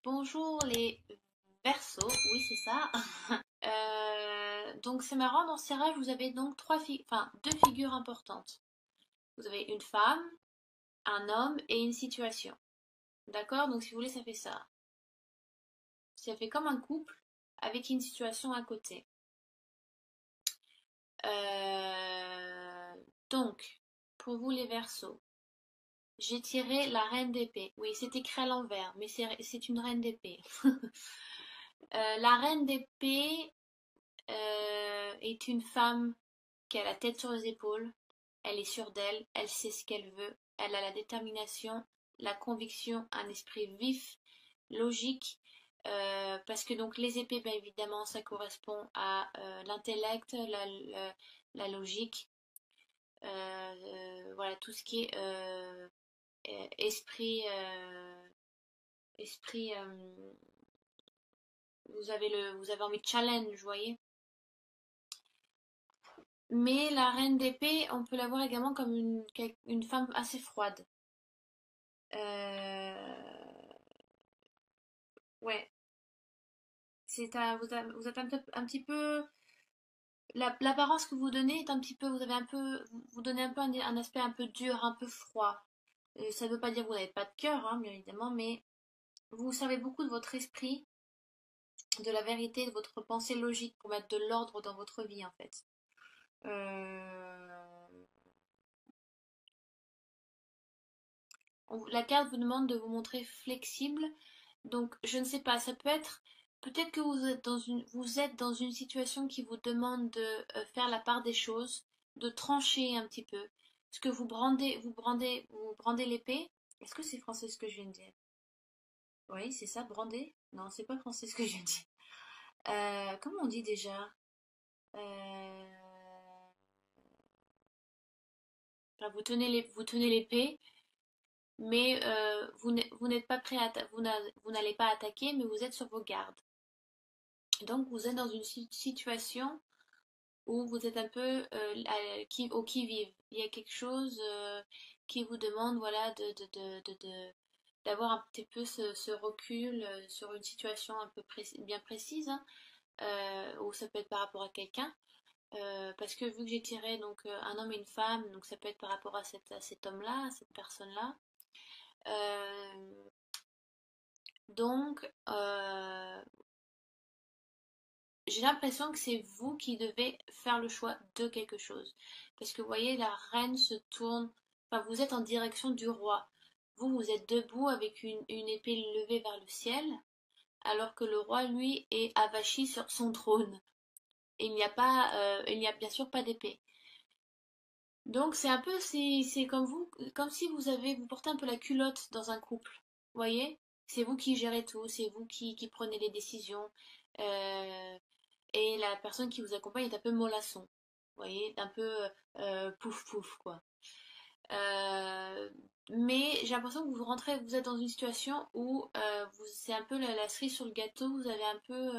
Bonjour les Verseaux, oui c'est ça. Donc c'est marrant, dans ce tirage vous avez donc deux figures importantes. Vous avez une femme, un homme et une situation. D'accord? Donc si vous voulez ça fait ça. Ça fait comme un couple avec une situation à côté. Euh, donc, pour vous les Verseaux, j'ai tiré la reine d'épée. Oui, c'est écrit à l'envers, mais c'est une reine d'épée. La reine d'épée est une femme qui a la tête sur les épaules, elle est sûre d'elle, elle sait ce qu'elle veut, elle a la détermination, la conviction, un esprit vif, logique, parce que donc les épées, bien évidemment, ça correspond à l'intellect, la logique, voilà, tout ce qui est esprit, esprit, vous avez envie de challenge, vous voyez. Mais la reine d'épée, on peut la voir également comme une femme assez froide. Ouais, vous êtes un petit peu, l'apparence que vous donnez est un petit peu, vous avez un peu, vous donnez un peu un aspect un peu dur, un peu froid. Ça ne veut pas dire que vous n'avez pas de cœur, hein, bien évidemment, mais vous savez beaucoup de votre esprit, de la vérité, de votre pensée logique pour mettre de l'ordre dans votre vie, en fait. Euh, la carte vous demande de vous montrer flexible. Donc, je ne sais pas, ça peut être, peut-être que vous êtes dans une situation qui vous demande de faire la part des choses, de trancher un petit peu. Est-ce que vous brandez l'épée? Est-ce que c'est français ce que je viens de dire? Oui, c'est ça, brander? Non, c'est pas français ce que je viens de dire. Comment on dit déjà? Euh, enfin, vous tenez l'épée, mais vous n'êtes pas prêt vous n'allez pas attaquer, mais vous êtes sur vos gardes. Donc vous êtes dans une situation où vous êtes un peu au qui-vive. Il y a quelque chose qui vous demande voilà, d'avoir un petit peu ce recul sur une situation un peu bien précise, hein, ou ça peut être par rapport à quelqu'un. Parce que vu que j'ai tiré donc un homme et une femme, donc ça peut être par rapport à cet homme-là, à cette personne-là. Euh, donc, j'ai l'impression que c'est vous qui devez faire le choix de quelque chose. Parce que vous voyez, la reine se tourne, enfin vous êtes en direction du roi. Vous êtes debout avec une épée levée vers le ciel, alors que le roi, lui, est avachi sur son trône. Et il n'y a bien sûr pas d'épée. Donc c'est un peu, c'est comme vous, comme si vous portez un peu la culotte dans un couple. Vous voyez? C'est vous qui gérez tout, c'est vous qui prenez les décisions. Euh, et la personne qui vous accompagne est un peu mollasson. Vous voyez, un peu pouf pouf quoi. Euh, mais j'ai l'impression que vous êtes dans une situation où c'est un peu la cerise sur le gâteau, vous avez un peu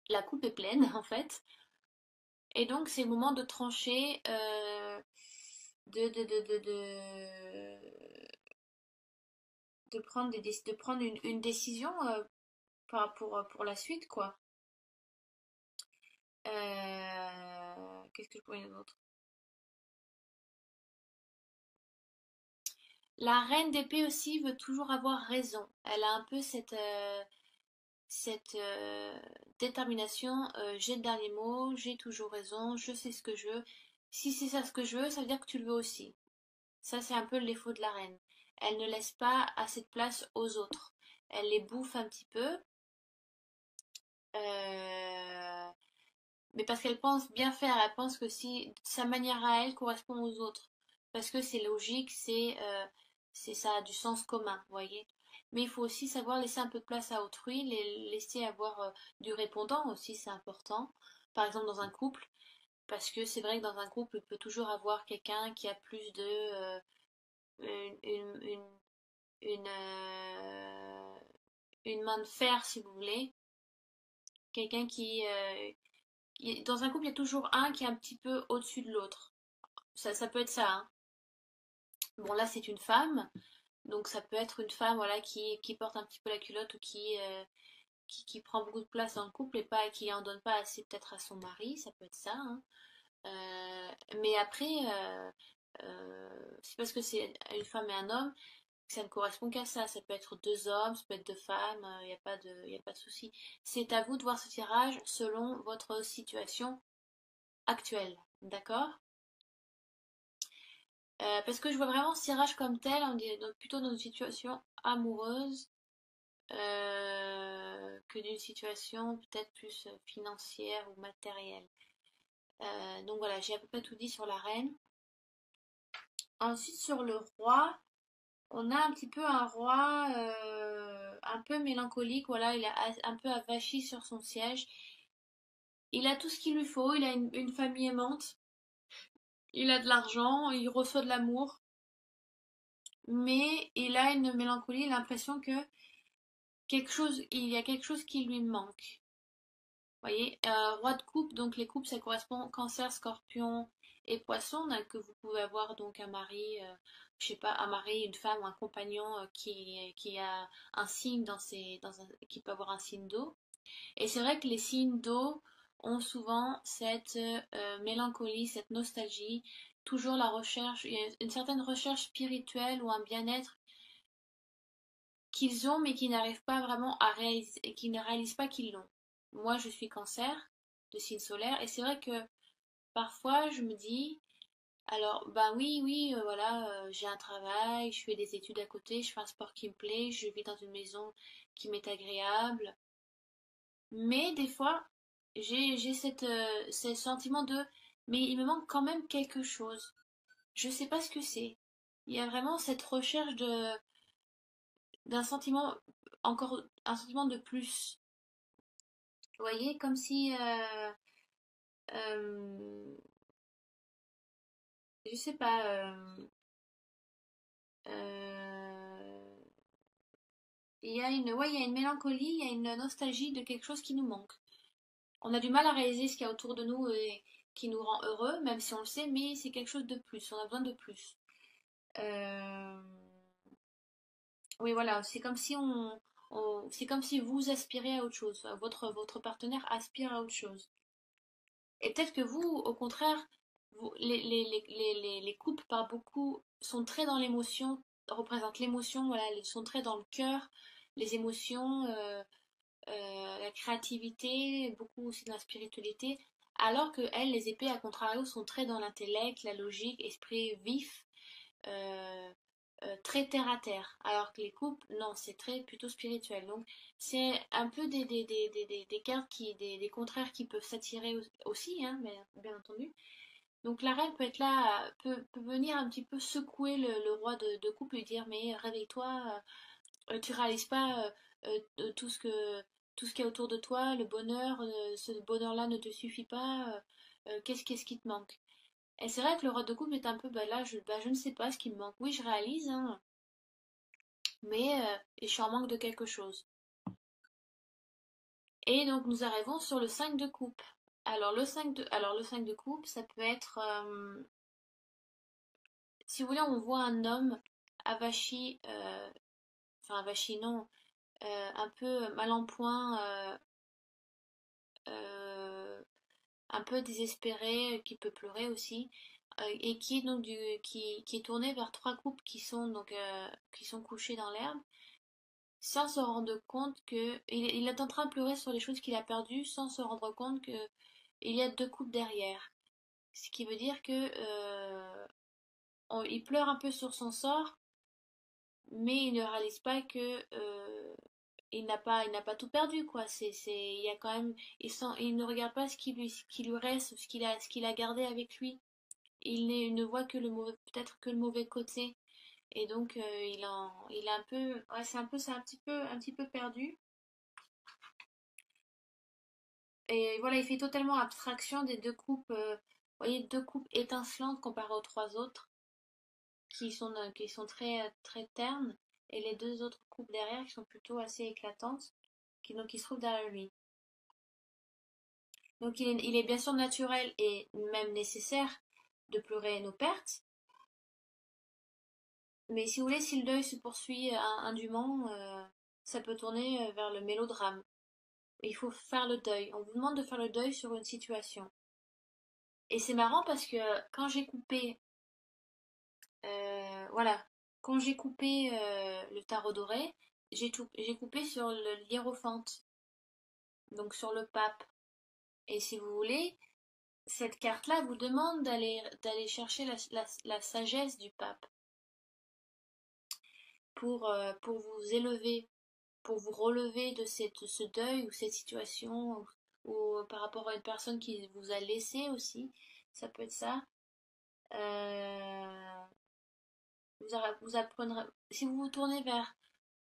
la coupe est pleine en fait, et donc c'est le moment de trancher, de prendre de prendre une décision pour la suite quoi. Qu'est-ce que je pourrais dire d'autre? La reine d'épée aussi veut toujours avoir raison. Elle a un peu cette détermination. J'ai le dernier mot, j'ai toujours raison, je sais ce que je veux. Si c'est ça ce que je veux, ça veut dire que tu le veux aussi. Ça, c'est un peu le défaut de la reine. Elle ne laisse pas assez de place aux autres. Elle les bouffe un petit peu, euh, mais parce qu'elle pense bien faire. Elle pense que si sa manière à elle correspond aux autres, parce que c'est logique, ça a du sens commun, vous voyez. Mais il faut aussi savoir laisser un peu de place à autrui, laisser avoir du répondant aussi, c'est important. Par exemple dans un couple, parce que c'est vrai que dans un couple, il peut toujours avoir quelqu'un qui a plus de une, une, une, une, euh, une main de fer, si vous voulez. Quelqu'un dans un couple, il y a toujours un qui est un petit peu au-dessus de l'autre. Ça peut être ça, hein. Bon, là, c'est une femme. Donc ça peut être une femme voilà, qui porte un petit peu la culotte ou qui prend beaucoup de place dans le couple et pas qui en donne pas assez peut-être à son mari, ça peut être ça, hein. Mais après, c'est parce que c'est une femme et un homme que ça ne correspond qu'à ça. Ça peut être deux hommes, ça peut être deux femmes, il n'y a pas y a pas de souci. C'est à vous de voir ce tirage selon votre situation actuelle, d'accord? Parce que je vois vraiment ce tirage comme tel, on dit donc plutôt dans une situation amoureuse que d'une situation peut-être plus financière ou matérielle. Donc voilà, j'ai à peu près tout dit sur la reine. Ensuite, sur le roi, on a un petit peu un roi un peu mélancolique, voilà, il est un peu avachi sur son siège. Il a tout ce qu'il lui faut, il a une famille aimante, il a de l'argent, il reçoit de l'amour, mais il a une mélancolie, l'impression que il y a quelque chose qui lui manque. Vous voyez, roi de coupe, donc les coupes, ça correspond cancer, scorpion et poisson, donc, que vous pouvez avoir donc un mari, je sais pas, un mari, une femme ou un compagnon qui a un signe qui peut avoir un signe d'eau. Et c'est vrai que les signes d'eau ont souvent cette mélancolie, cette nostalgie, toujours la recherche, il y a une certaine recherche spirituelle ou un bien-être qu'ils ont mais qui n'arrivent pas vraiment à réaliser, et qui ne réalisent pas qu'ils l'ont. Moi, je suis cancer de signe solaire et c'est vrai que parfois je me dis, alors ben oui, oui, voilà, j'ai un travail, je fais des études à côté, je fais un sport qui me plaît, je vis dans une maison qui m'est agréable, mais des fois j'ai ce sentiment de, mais il me manque quand même quelque chose. Je sais pas ce que c'est. Il y a vraiment cette recherche d'un sentiment, encore un sentiment de plus. Vous voyez, comme si, euh, je sais pas, euh, ouais, il y a une mélancolie, il y a une nostalgie de quelque chose qui nous manque. On a du mal à réaliser ce qu'il y a autour de nous et qui nous rend heureux, même si on le sait, mais c'est quelque chose de plus, on a besoin de plus. Euh, oui, voilà, c'est comme si c'est comme si vous aspirez à autre chose, votre partenaire aspire à autre chose. Et peut-être que vous, au contraire, les couples par beaucoup sont très dans l'émotion, représentent l'émotion, voilà, ils sont très dans le cœur, les émotions, la créativité, beaucoup aussi dans la spiritualité, alors que elles, les épées, à contrario, sont très dans l'intellect, la logique, esprit vif, euh, très terre à terre. Alors que les couples, non, c'est très plutôt spirituel. Donc c'est un peu des cartes des contraires qui peuvent s'attirer aussi, hein, mais, bien entendu. Donc la reine peut être là, peut venir un petit peu secouer le roi de couple et lui dire mais réveille-toi, tu réalises pas tout ce qu'il y a autour de toi, le bonheur, ce bonheur-là ne te suffit pas, qu'est-ce qui te manque? Et c'est vrai que le roi de coupe est un peu, bah là, je ne sais pas ce qui me manque. Oui, je réalise, hein, mais je suis en manque de quelque chose. Et donc nous arrivons sur le 5 de coupe. Alors le 5 de coupe, ça peut être, si vous voulez, on voit un homme avachi, enfin avachi non, un peu mal en point, euh, un peu désespéré, qui peut pleurer aussi, et qui est donc qui est tourné vers trois couples qui sont donc qui sont couchés dans l'herbe, sans se rendre compte que il est en train de pleurer sur les choses qu'il a perdues, sans se rendre compte que il y a deux couples derrière. Ce qui veut dire que il pleure un peu sur son sort, mais il ne réalise pas que il n'a pas tout perdu, quoi. Il y a quand même, il ne regarde pas ce qui lui reste, ce qu'il a gardé avec lui. Il ne voit que peut-être que le mauvais côté. Et donc, il a un peu, ouais, c'est un petit peu perdu. Et voilà, il fait totalement abstraction des deux coupes, vous voyez, deux coupes étincelantes comparées aux trois autres, qui sont très, très ternes, et les deux autres coupes derrière qui sont plutôt assez éclatantes, qui se trouvent derrière lui. Donc il est bien sûr naturel et même nécessaire de pleurer nos pertes, Mais si vous voulez, si le deuil se poursuit indûment, ça peut tourner vers le mélodrame. Il faut faire le deuil. On vous demande de faire le deuil sur une situation. Et c'est marrant parce que quand j'ai coupé, voilà, quand j'ai coupé le tarot doré, j'ai coupé sur le hiérophante, donc sur le pape. Et si vous voulez, cette carte-là vous demande d'aller chercher la sagesse du pape pour vous élever, pour vous relever de ce deuil ou cette situation, ou par rapport à une personne qui vous a laissé aussi, ça peut être ça. Euh, vous apprendrez, si vous vous tournez vers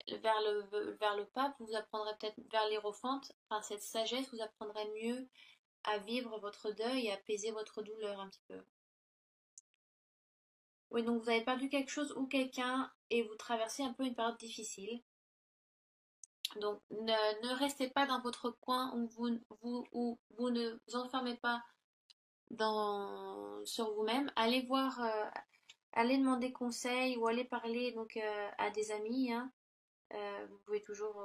le pape, vous apprendrez peut-être vers l'hiérophante, enfin cette sagesse, vous apprendrez mieux à vivre votre deuil et à apaiser votre douleur un petit peu. Oui, donc vous avez perdu quelque chose ou quelqu'un et vous traversez un peu une période difficile. Donc ne restez pas dans votre coin où vous ne vous enfermez pas sur vous-même. Allez voir, allez demander conseil ou allez parler donc à des amis, hein. Vous pouvez toujours.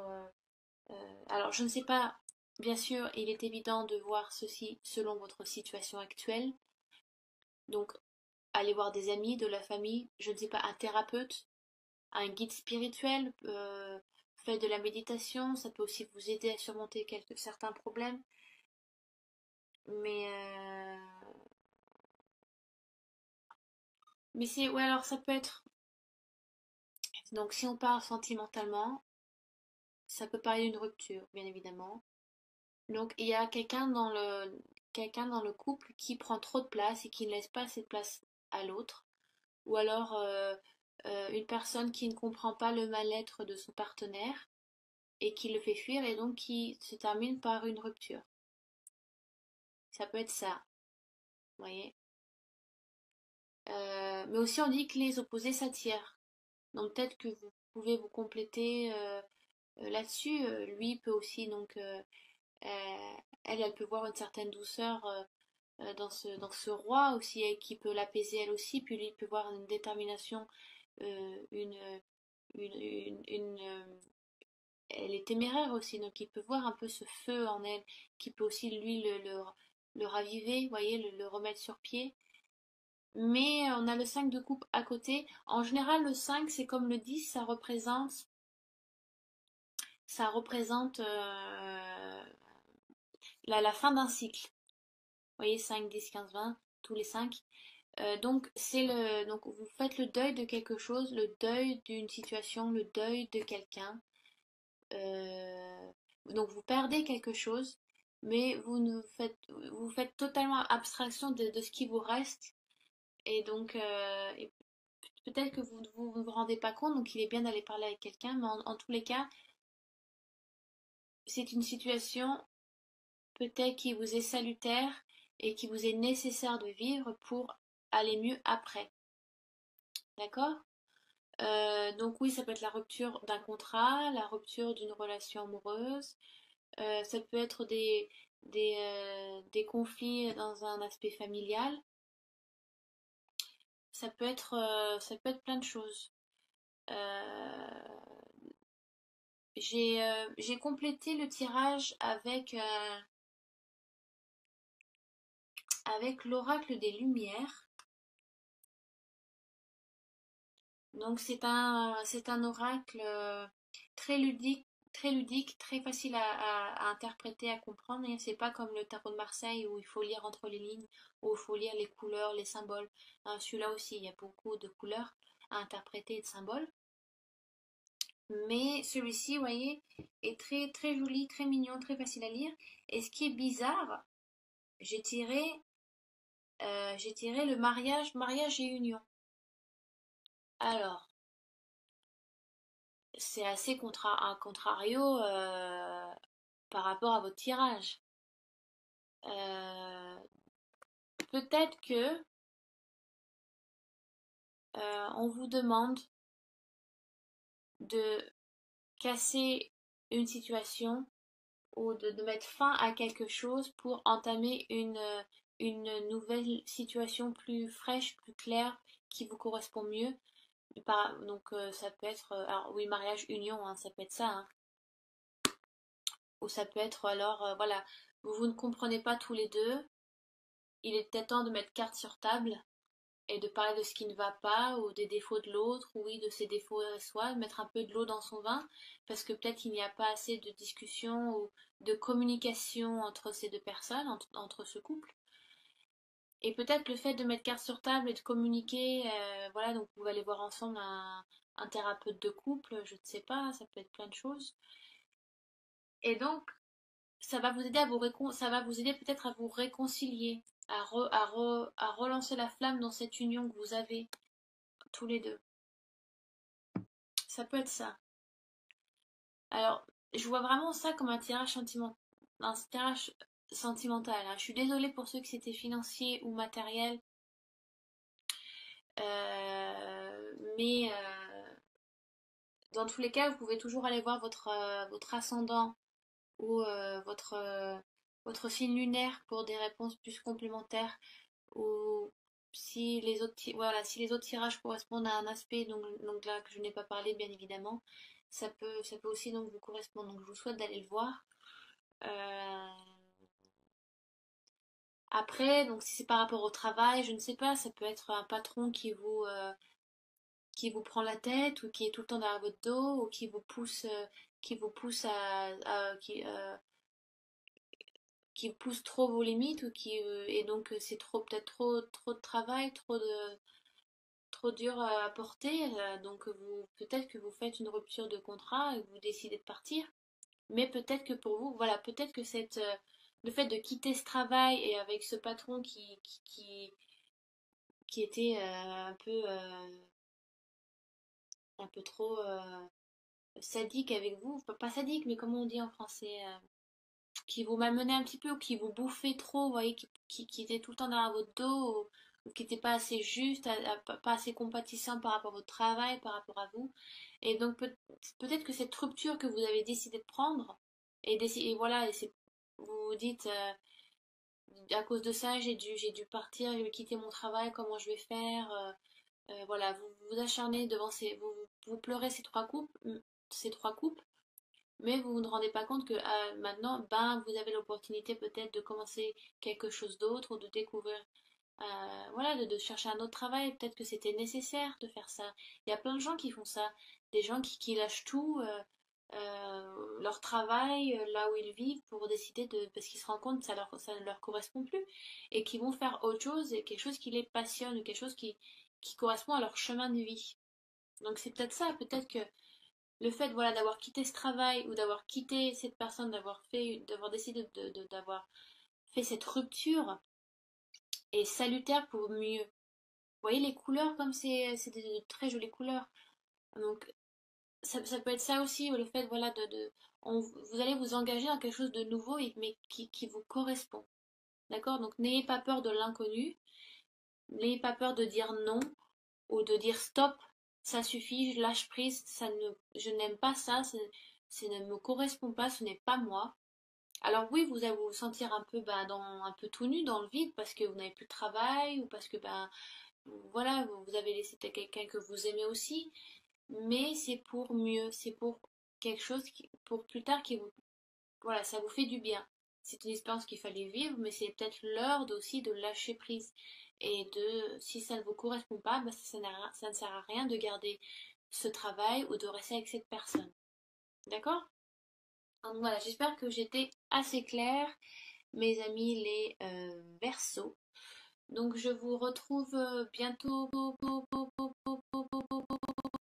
Alors je ne sais pas, bien sûr, il est évident de voir ceci selon votre situation actuelle. Donc allez voir des amis, de la famille, je ne sais pas, un thérapeute, un guide spirituel, faites de la méditation, ça peut aussi vous aider à surmonter certains problèmes. Mais, mais c'est, ouais, alors ça peut être, donc si on parle sentimentalement, ça peut parler d'une rupture, bien évidemment. Donc il y a quelqu'un dans le couple qui prend trop de place et qui ne laisse pas assez de place à l'autre. Ou alors une personne qui ne comprend pas le mal-être de son partenaire et qui le fait fuir et donc qui se termine par une rupture. Ça peut être ça, vous voyez. Mais aussi on dit que les opposés s'attirent. Donc peut-être que vous pouvez vous compléter là-dessus. Lui peut aussi donc elle peut voir une certaine douceur dans ce roi aussi et qui peut l'apaiser elle aussi. Puis lui peut voir une détermination, euh, une, elle est téméraire aussi, donc il peut voir un peu ce feu en elle, qui peut aussi lui le raviver, vous voyez, le remettre sur pied. Mais on a le 5 de coupe à côté. En général, le 5 c'est comme le 10, ça représente la fin d'un cycle. Vous voyez, 5, 10, 15, 20, tous les 5. Donc vous faites le deuil de quelque chose, le deuil d'une situation, le deuil de quelqu'un. Euh, donc vous perdez quelque chose, mais vous faites totalement abstraction de ce qui vous reste. Et donc peut-être que vous ne vous rendez pas compte, donc il est bien d'aller parler avec quelqu'un, mais en tous les cas, c'est une situation peut-être qui vous est salutaire et qui vous est nécessaire de vivre pour aller mieux après. D'accord? Donc oui, ça peut être la rupture d'un contrat, la rupture d'une relation amoureuse, ça peut être des conflits dans un aspect familial, ça peut être plein de choses. Euh, j'ai complété le tirage avec l'oracle des Lumières. Donc c'est un oracle très ludique, très facile à interpréter, à comprendre. Et c'est pas comme le tarot de Marseille où il faut lire entre les lignes, où il faut lire les couleurs, les symboles. Hein, celui-là aussi, il y a beaucoup de couleurs à interpréter et de symboles. Mais celui-ci, vous voyez, est très très joli, très mignon, très facile à lire. Et ce qui est bizarre, j'ai tiré, j'ai tiré le mariage et union. Alors, c'est assez un contrario par rapport à votre tirage. Euh, Peut-être que on vous demande de casser une situation ou de mettre fin à quelque chose pour entamer une nouvelle situation plus fraîche, plus claire, qui vous correspond mieux. Donc ça peut être, alors oui, mariage, union, hein, ça peut être ça, hein. Ou ça peut être alors, voilà, vous ne comprenez pas tous les deux, il est peut-être temps de mettre carte sur table et de parler de ce qui ne va pas ou des défauts de l'autre, ou oui, de ses défauts à soi, de mettre un peu de l'eau dans son vin, parce que peut-être qu'il n'y a pas assez de discussion ou de communication entre ces deux personnes, entre ce couple. Et peut-être le fait de mettre carte sur table et de communiquer, voilà, donc vous allez voir ensemble un thérapeute de couple, je ne sais pas, ça peut être plein de choses. Et donc, ça va vous aider ça va vous aider peut-être à vous réconcilier, à relancer la flamme dans cette union que vous avez tous les deux. Ça peut être ça. Alors, je vois vraiment ça comme un tirage sentimental, hein. Je suis désolée pour ceux que c'était financier ou matériel, mais dans tous les cas, vous pouvez toujours aller voir votre ascendant ou votre signe lunaire pour des réponses plus complémentaires. Ou si les autres, voilà, si les autres tirages correspondent à un aspect, donc là que je n'ai pas parlé, bien évidemment, ça peut aussi donc vous correspondre. Donc je vous souhaite d'aller le voir. Euh, Après, donc si c'est par rapport au travail, je ne sais pas, ça peut être un patron qui vous prend la tête ou qui est tout le temps derrière votre dos ou qui vous pousse qui pousse trop vos limites ou et donc c'est peut-être trop de travail, trop dur à porter, donc peut-être que vous faites une rupture de contrat et que vous décidez de partir. Mais peut-être que pour vous, voilà, peut-être que le fait de quitter ce travail et avec ce patron qui était un peu trop sadique avec vous, pas sadique, mais comment on dit en français, qui vous malmenait un petit peu ou qui vous bouffait trop, vous voyez, qui était tout le temps derrière votre dos ou qui n'était pas assez juste, pas assez compatissant par rapport à votre travail, par rapport à vous. Et donc peut-être que cette rupture que vous avez décidé de prendre, et voilà, vous vous dites, à cause de ça, j'ai dû partir, j'ai dû quitter mon travail, comment je vais faire, voilà, vous vous acharnez vous pleurez ces trois couples, mais vous ne vous rendez pas compte que maintenant, ben, vous avez l'opportunité peut-être de commencer quelque chose d'autre ou de découvrir, voilà, de chercher un autre travail. Peut-être que c'était nécessaire de faire ça. Il y a plein de gens qui font ça, des gens qui lâchent tout, leur travail, là où ils vivent, pour décider parce qu'ils se rendent compte que ça ne leur correspond plus et qui vont faire autre chose et quelque chose qui les passionne ou quelque chose qui correspond à leur chemin de vie. Donc c'est peut-être ça, peut-être que le fait voilà d'avoir quitté ce travail ou d'avoir quitté cette personne, d'avoir décidé d'avoir fait cette rupture est salutaire pour mieux. Vous voyez les couleurs comme c'est de très jolies couleurs. Donc ça peut être ça aussi, le fait voilà vous allez vous engager dans quelque chose de nouveau mais qui vous correspond. D'accord? Donc n'ayez pas peur de l'inconnu, n'ayez pas peur de dire non ou de dire stop, ça suffit, je lâche prise, je n'aime pas ça, ça ne me correspond pas, ce n'est pas moi. Alors oui, vous allez vous sentir un peu, un peu tout nu dans le vide parce que vous n'avez plus de travail ou parce que voilà, vous avez laissé quelqu'un que vous aimez aussi, mais c'est pour mieux, c'est pour quelque chose pour plus tard voilà, ça vous fait du bien. C'est une expérience qu'il fallait vivre, mais c'est peut-être l'heure aussi de lâcher prise. Et si ça ne vous correspond pas, ça ne sert à rien de garder ce travail ou de rester avec cette personne. D'accord? Donc voilà, j'espère que j'étais assez claire, mes amis les Verseaux. Donc je vous retrouve bientôt